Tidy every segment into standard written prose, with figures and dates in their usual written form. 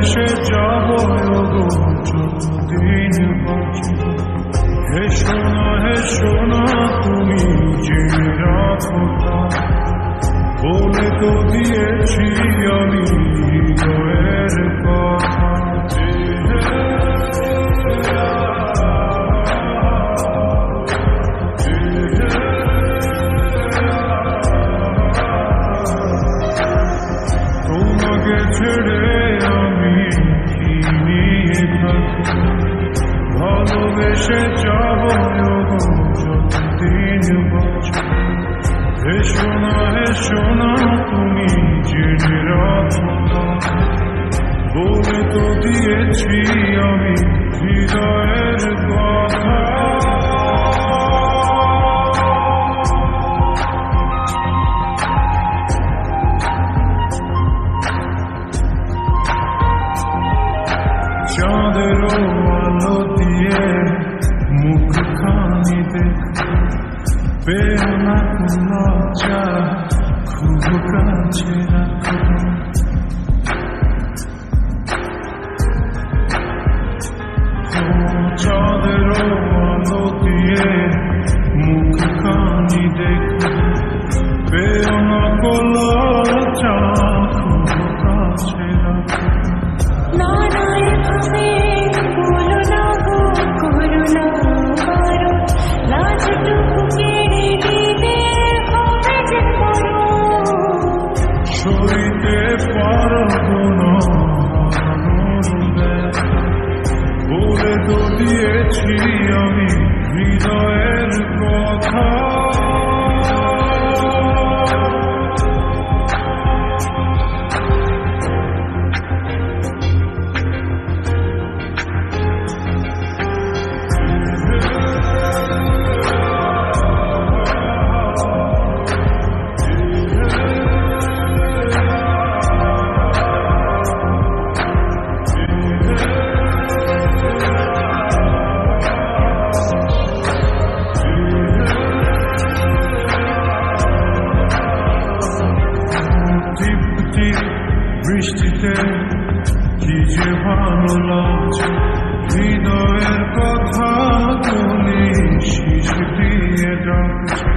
ভালোবেসে যাব গো যতদিন বাঁচব। হে সোনা তুমি জেনে রাখো বলে তো দিয়েছি আমি হৃদয়ের কথা। তোমাকে ছেড়ে আমি কি নিয়ে থাকি, ভালোবেসে যাব যতদিন বাঁচব। হে সোনা তুমি জেনে রাখো বলে তো দিয়েছি আমি হৃদয়ের কথা। চাঁদের আলো দিয়ে মুখখানি দেখতে পেও না লজ্জা, খুব কাছে রাখো। চাঁদের আলো দিয়ে মুখখানি দেখতে পেও না লজ্জা, খুব কাছে রাখো। সইতে পারবো না বলে তো দিয়েছি আমি হৃদয়ের কথা। বৃষ্টিতে কি যে ভালো লাগছে, হৃদয়ের কথা তুমি শীষ দিয়ে ডাকছে।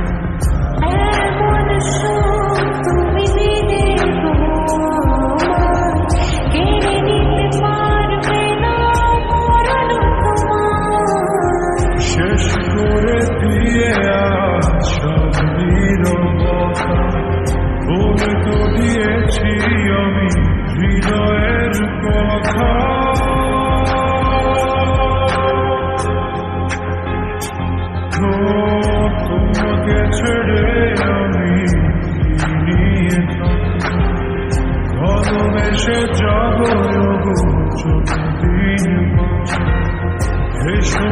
শেষ করে দিয়ে সব নীরবতা বলে তো দিয়েছি আমি হৃদয়ের কথা। তোমাকে ছেড়ে আমি নিয়ে থাকি, ভালোবেসে যাব যতদিন বাঁচব।